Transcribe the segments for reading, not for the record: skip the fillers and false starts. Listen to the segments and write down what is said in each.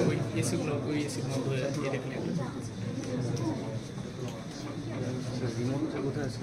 ওই এসিগুলো বন্ধ হয়ে যাচ্ছে, দেখলে কোথায় আছে?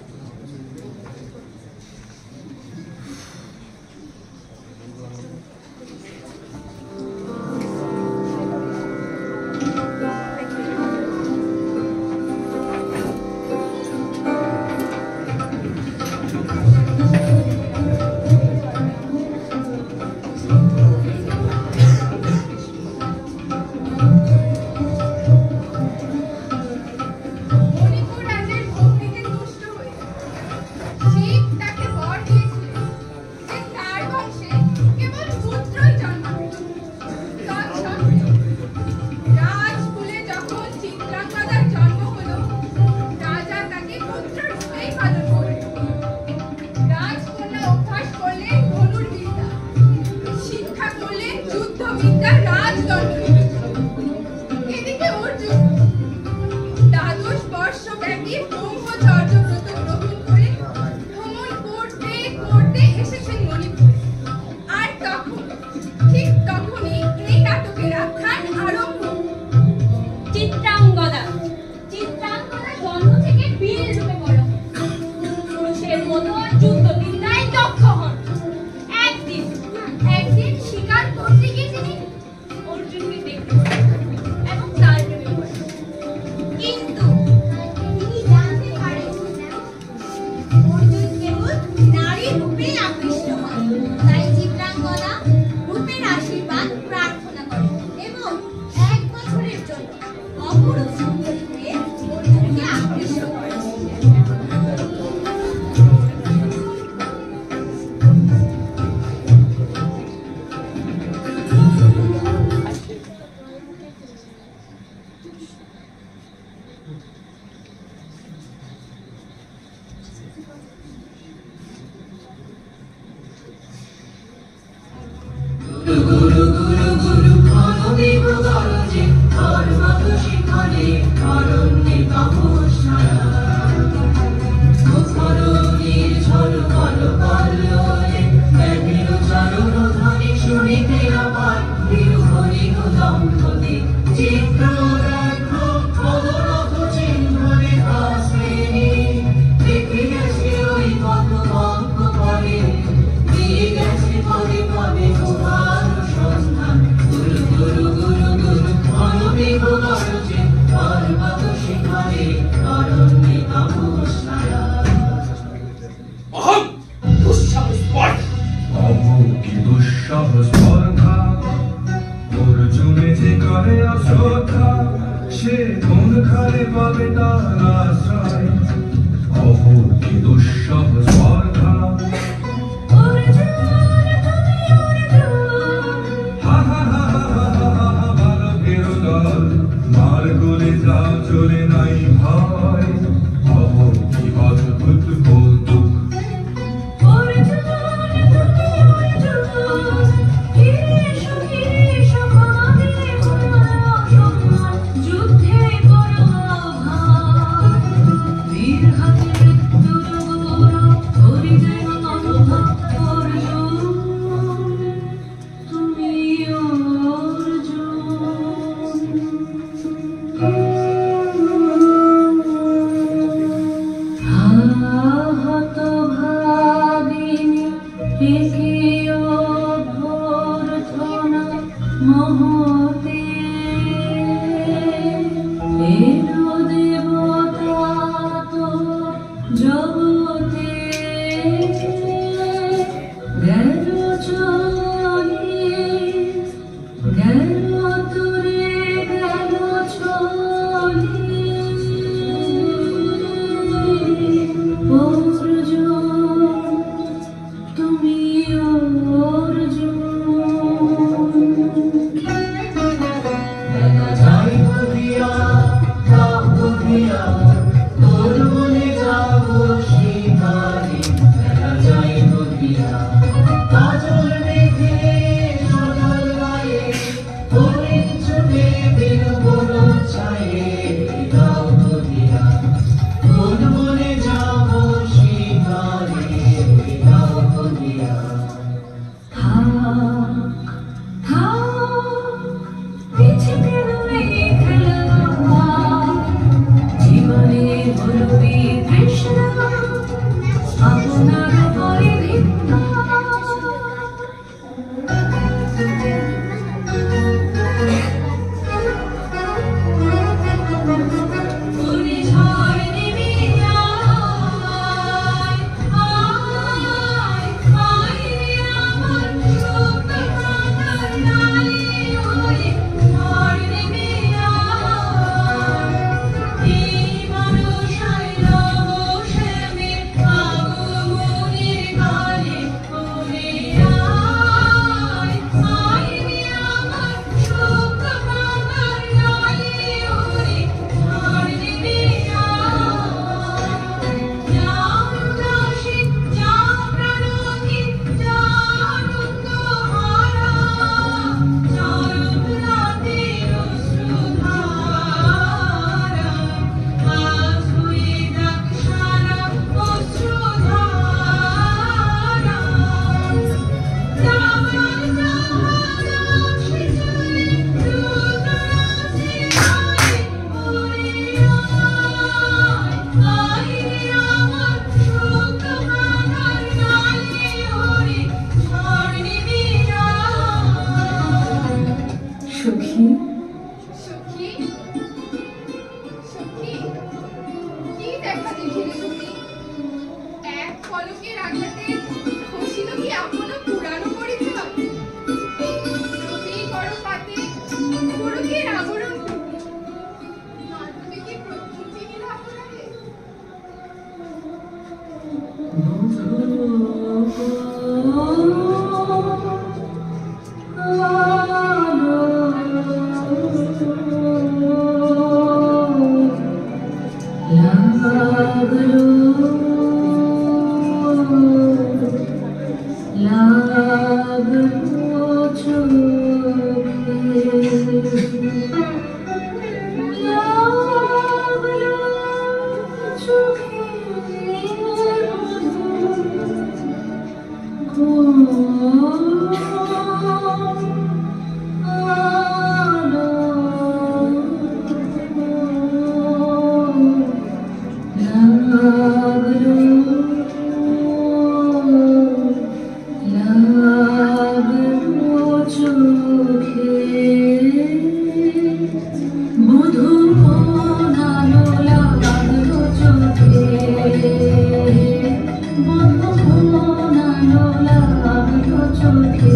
লাগলো চোখে, লাগলো চোখে চোখে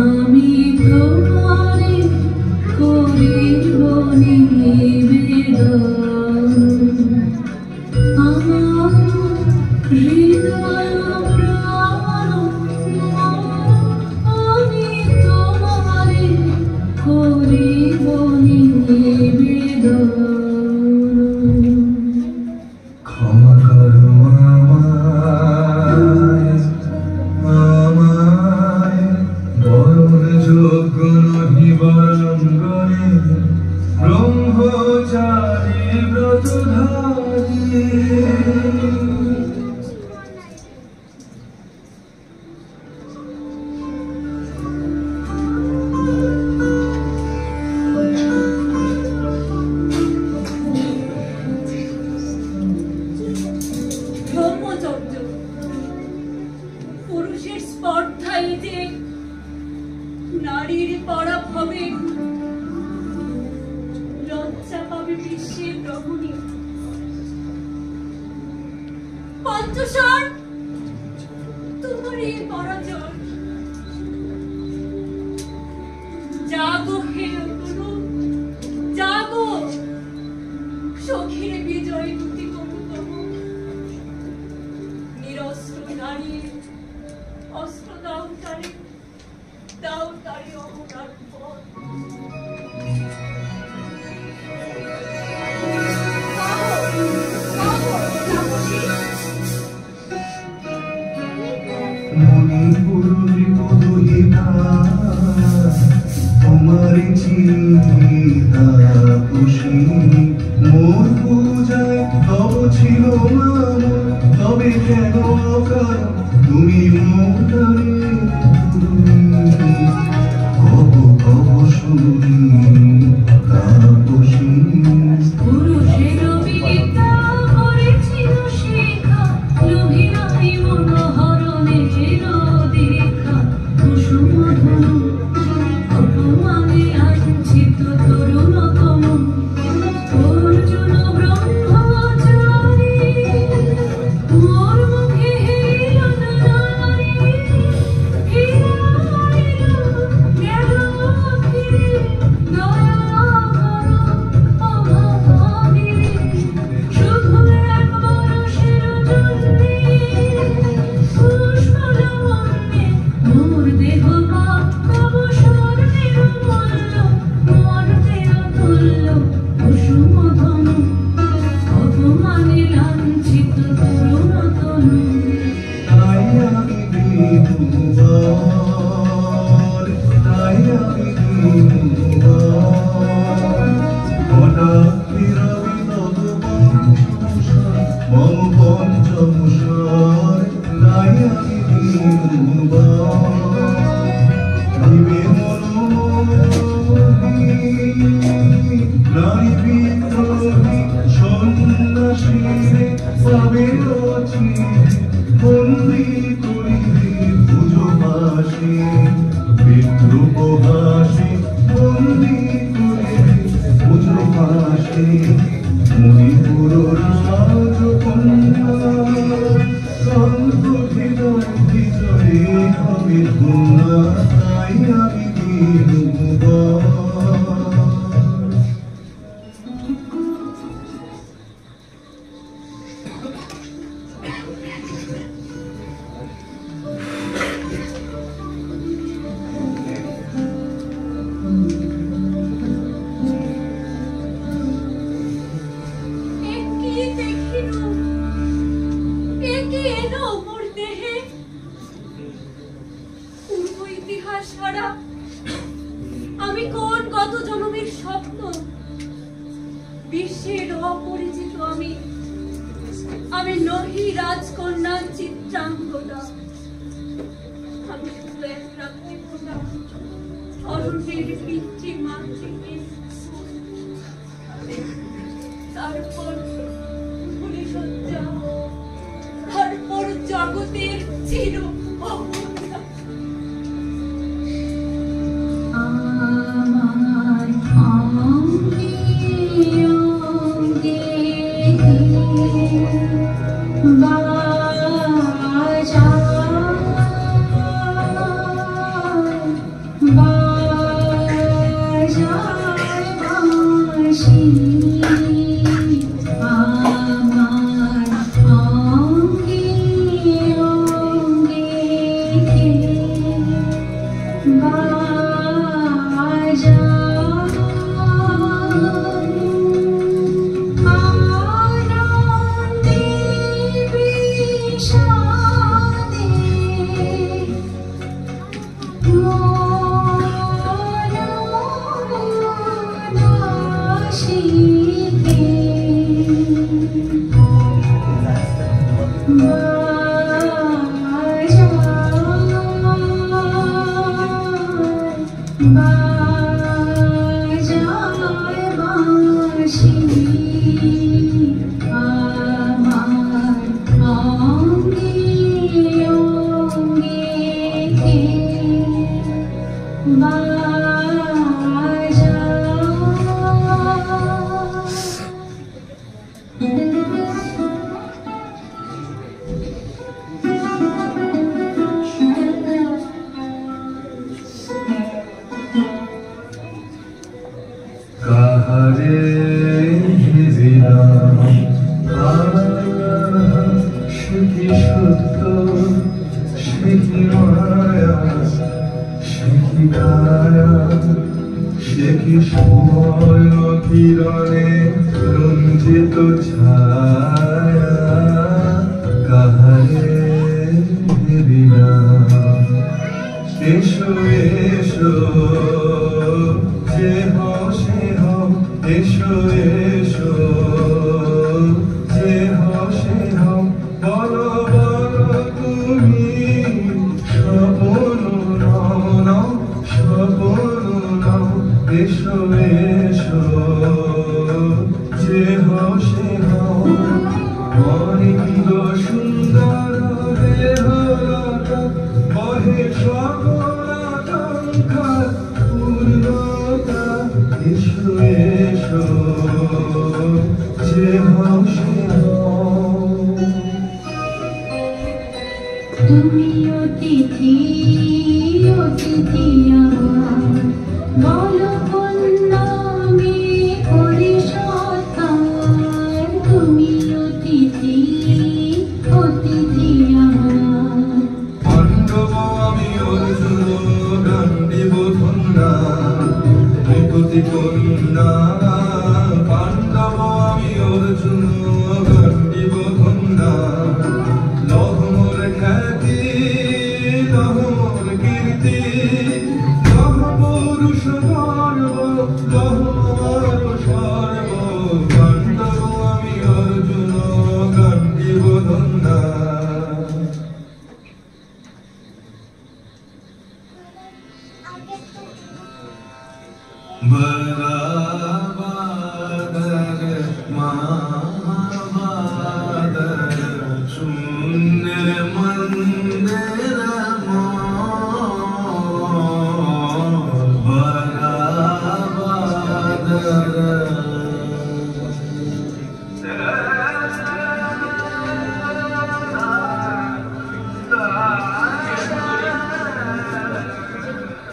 আমি তোমারে করিব নিবেদন, আমার হৃদয় প্রাণ আমি তোমারে করিব নিবেদন। ক্ষমা করো আমায়, আমায় বরণ যোগ্য নহি বরঙ্গনে ব্রহ্মচারী ব্রতধারী। ব্রহ্মচর্য পুরুষের স্পর্ধায় যে নারীর পরাভবে লজ্জা পাবে বিশ্বের রমণী। পঞ্চশর তোমার এই পরাজয়, জাগো হে গুরু জাগো, সখীর বিজয় দুটি কবুতম নিরস্ত্র নারীর অস্ত্র দাও তারে অহংকার পথ। মণিপুরী মধুহিতা তোমার চিন্তা খুশি মোর পূজায় তব ছিল মান, তবে কেন অকার তুমি মোটারে কব কব শুনি তাপসী। পুরুষের বিদ্যা করেছিল শিখা, লোভিরাই মনোহরণের দেখা। কুসুম ধনু অপমানে লাঞ্ছিত তরুণতম অর্জুন ব্রহ্মচারী। মোর মুখে হেলন নারী, ফিরাইল গেল ফিরে, দয়া করো অভাবী। শুধু একবার শিরোজন্যে পুষ্প লাবণ্যে মোর দেহ পাব স্বর্ণের মূল্য, মর্তের তুল্য কুসুম ধনু অপমানে লাঞ্ছিত তরুণতনু। তাই আমি দিনুবার, তাই আমি দিনুবার হঠাৎ ফিরাবি তত পঞ্চমসার মম পঞ্চমসার। তাই আমি দিনুবার দিবে মনোমোহী নারী বিদ্রোহী সন্ন্যাসীরে পাবে অচিরে বন্দী করিবে পুজো পাশে বিদ্রুপ হাসে বন্দী করিবে পুজো পাশে। মণিপুর রাজকন্যা সন্ত হৃদয় বিজয়ে হবে কন্যা। তাই আমি দিনুবার। একি দেখিনু, একি এলো মোর দেহে। পূর্ব ইতিহাস ছাড়া আমি কোন গত জন্মের স্বপ্ন, বিশ্বের অপরিচিত আমি নহি রাজকন্যা চিত্রাঙ্গদা। আমি শুধু এক রাত্রি প্রদান অরণ্যের পিতৃ মাতৃকে, তারপর ভুলি সজ্জা, তারপর জগতের চির অবস্থা। আমার অঙ্গে অঙ্গে নাম সে কি সত্য সে কি মায়া সে কি কায়া সে কি সময় কিরণে রঞ্জিত ছায়া কাহারে বিনা এসো এসো যে হও সে হও এসো এসো যে হও সে হও বলো বলো তুমি স্বপন নাও নাও স্বপন নাও এসো এসো যে হও সে হও অনিন্দ সুন্দর দেহলতা বহে সকল আকাঙ্ক্ষা পূর্ণতা এসো এসো যে হও সে হও তুমি অতিথি অতিথি আমার বলো কোন নামে করে সৎকার তুমি অতিথি অতিথি আমার পাণ্ডব আমি অর্জুন গান্ডীব ধন্যা নৃপতি কন্যা পাণ্ডব আমি অর্জুন গান্ডীব ধন্যা লহমর খ্যাতি লহমর কীর্তি লহ পুরুষ গর্ব লহমর সর্ব পাণ্ডব আমি অর্জুন গান্ডীব ধন্যা बराबर महाबादर शून्य मंदिर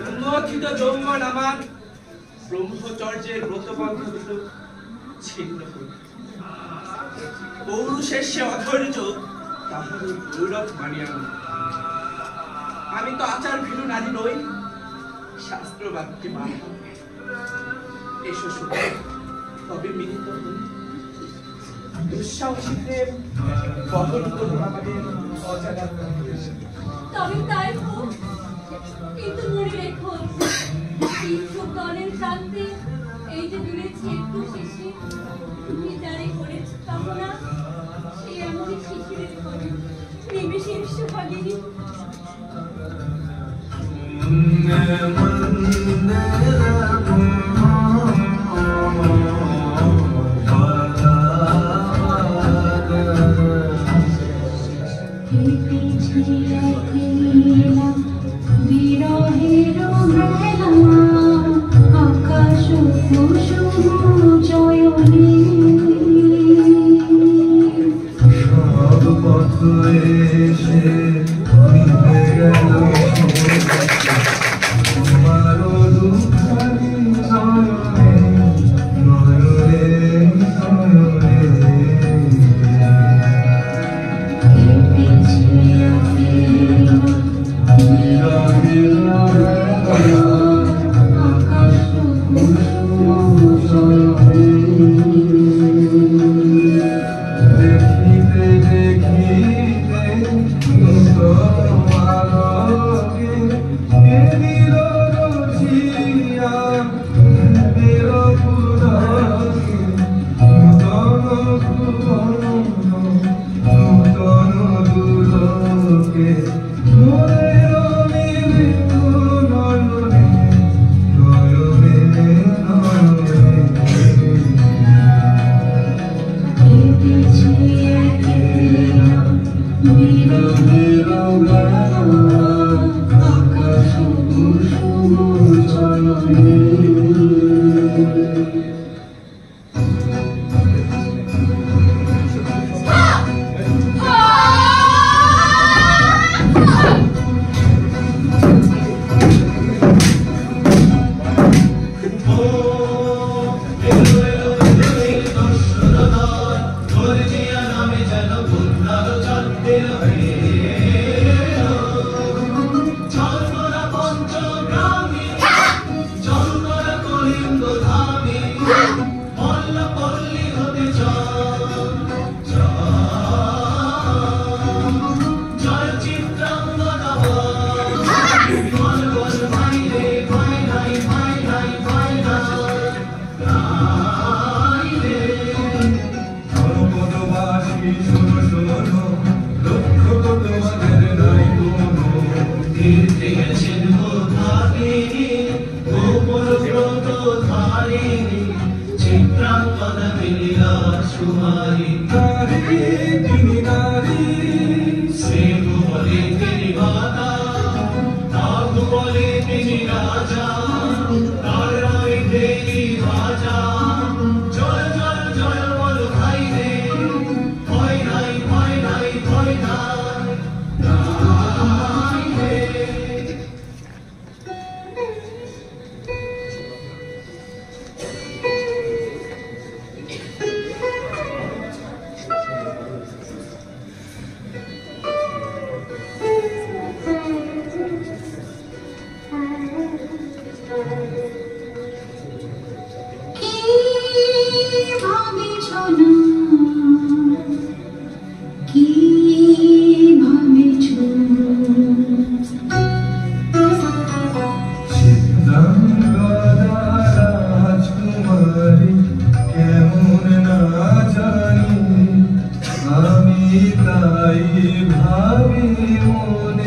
উন্মোচিত যৌবন আমার ব্রহ্মচর্যের ব্রতবন্ধ দুটো ছিন্ন হইল পৌরুষের সে অধৈর্য তাহার গৌরব মানিয়া গেল আমি তো আচার ভীরু নারী নই শাস্ত্র বাক্যে মানি এসো শুনে তবে মিলিত হই দুঃসাহসীতে বহন করুন আমাদের অজানা তবে তাই হোক কিন্তু মনে রেখো দলের প্রান্তে এই যে দুলেছে একটু শেষে তুমি যারে করেছ কামনা সে এমনই শিশিরের করে নিমেষের সোহাগিনী বিরহের মেলা আকাশ কুসুম জয়নী রাজকুমারী নারী তিনি নারী স্নেহ বলে তিনি মাতা নাগ বলে তিনি রাজা তার নামে দেবী রাজা জয় জয় জয় বলো ভাই রে ভয় নাই ভয় নাই ভয় নাই নাই রে La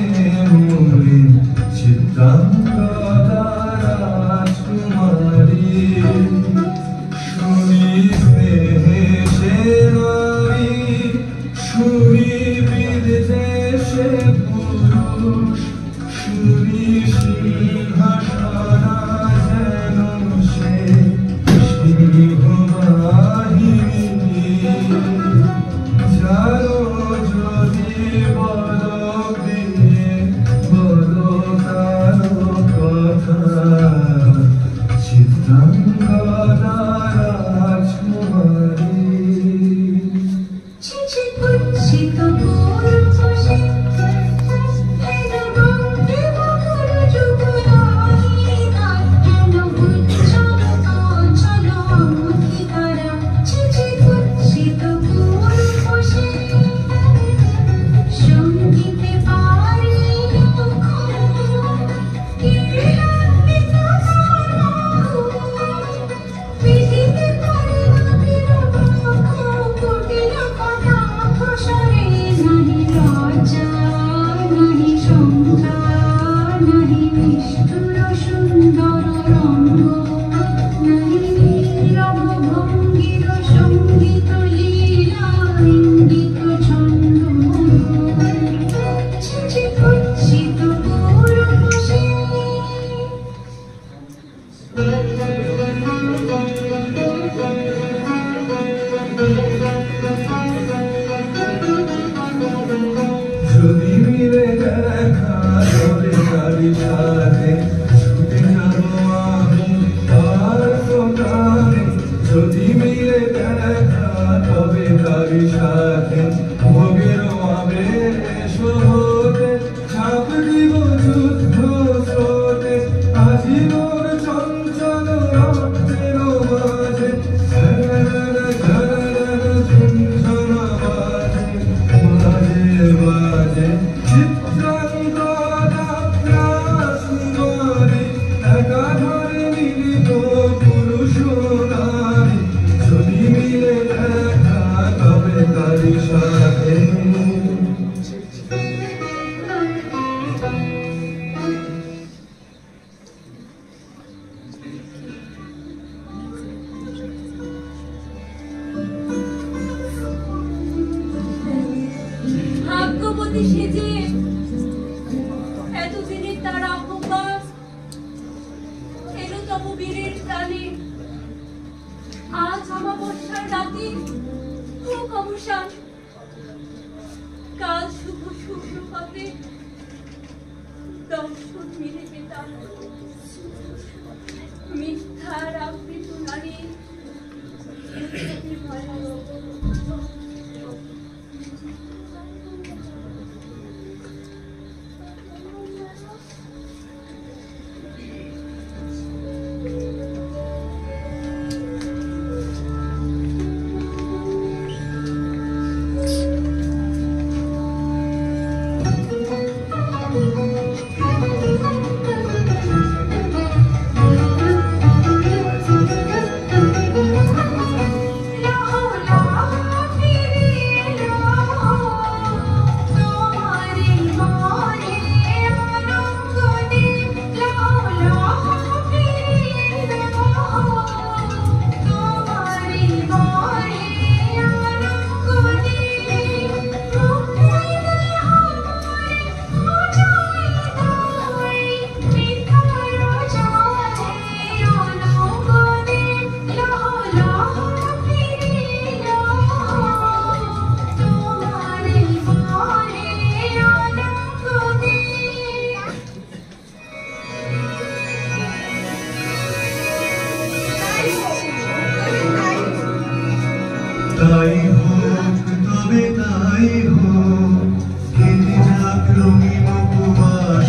তাই হোক তবে তাই হোক কেটে যাক রঙিন উপবাস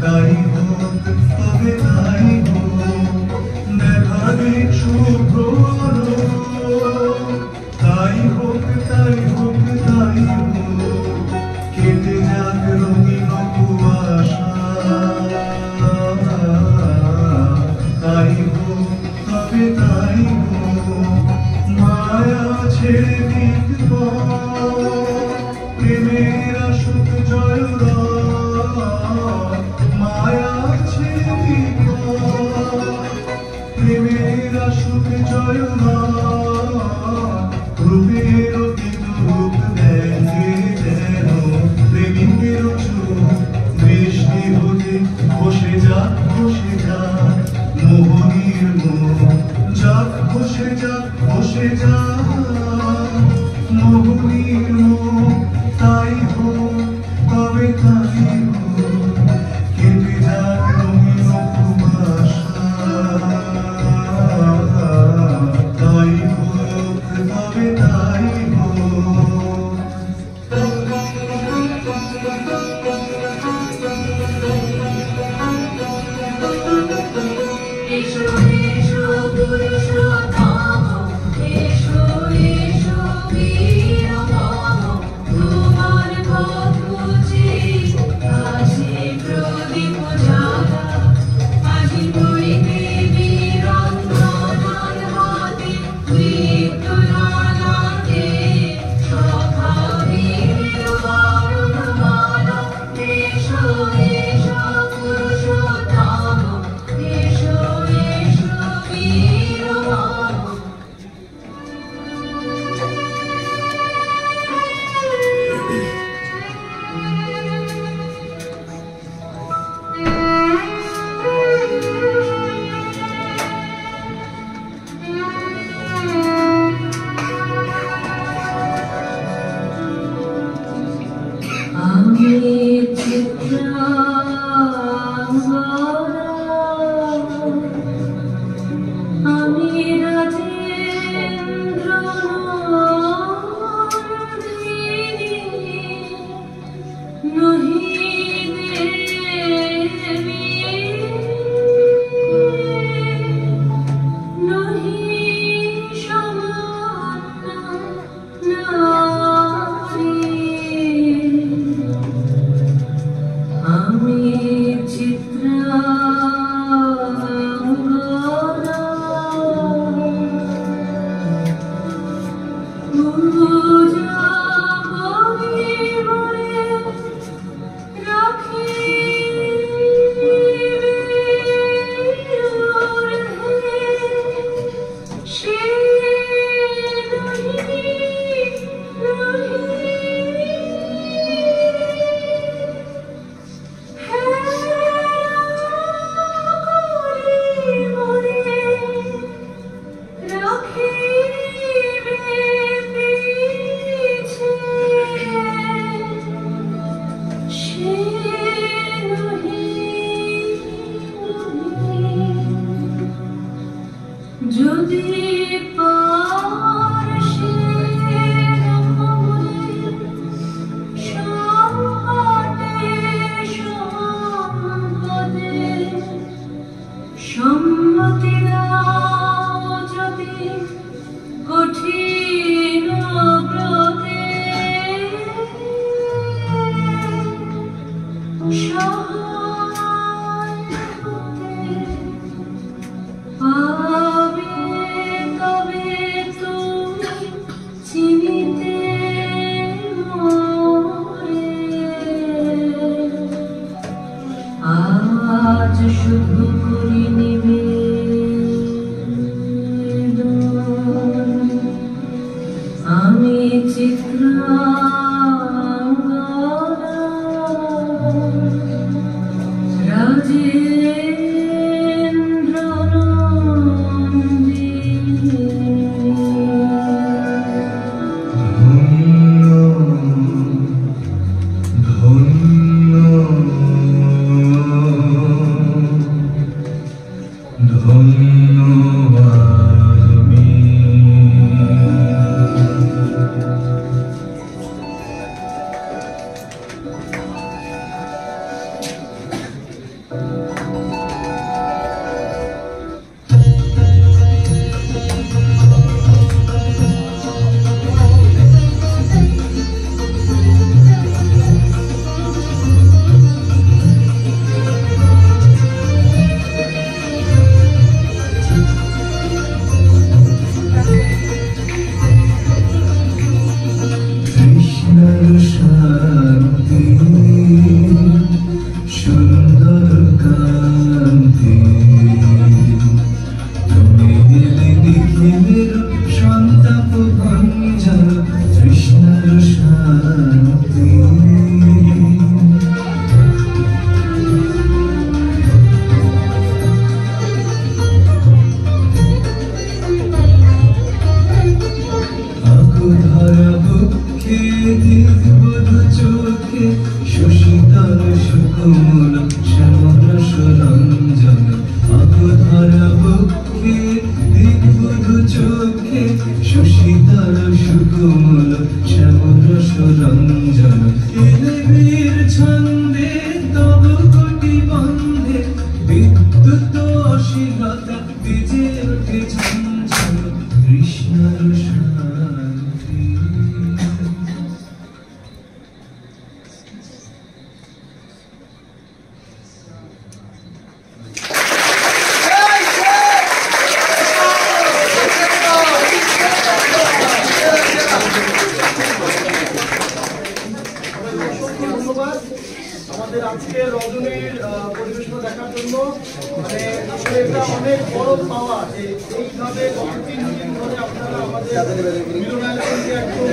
তাই হোক তবে তাই হোক দেখা দিক শুভ্র আলো তাই হোক তাই হোক তাই হোক কেটে যাক রঙিন উপবাস তাই হোক তবে তাই হোক মায়া ছেড়ে দিক প্রেমের আসুক জয় মায়া ছেড়ে দিক প্রেমের আসুক জয় রূপের রূপ দেখে যেন প্রেমিকের চোখ বৃষ্টি হতে বসে যাক মোহনীর মোহ যাক বসে যাক মোহনীর মোহ তাই হোক তবে তাই হোক কেটে যাক রঙিন উপবাস তাই হোক তবে তাই হোক এসো এসো পুরুষোত্তম এসো এসো বীরতম তোমার পথ বুঝি আসে প্রদীপ জ্বালা আজি করিতে বীরন্দনার হাতে মৃত্যুরানাতে সখা বীর বরণমালা এসো এসো পুরুষোত্তম এসো এসো বীরতম আমি আমি রাজেন্দ্র নহি দেবী নহি নারী আমি চিত্রাঙ্গনা পূজা করি বলে রাখি সে নহি যদি পার্শ্বের কমলে সংকটে সম্পদে সম্মতি দাও যদি কঠিন ব্রতে সহায় হতে পাবে তবে তো সুকোমল শ্যামরস রঞ্জন এলেবীর ছন্দে তব কোটি বন্ধে বিদ্যুৎ অশীলতা বেজে ওঠে ঝঞ্ঝন কৃষ্ণর শান্তি। ধন্যবাদ আমাদের আজকের রজনীর পরিবেশনা দেখার জন্য। মানে আসলে এটা অনেক বড় পাওয়া যে এইভাবে গত 3 দিন ধরে আপনারা আমাদের মিলনায়তনকে একদম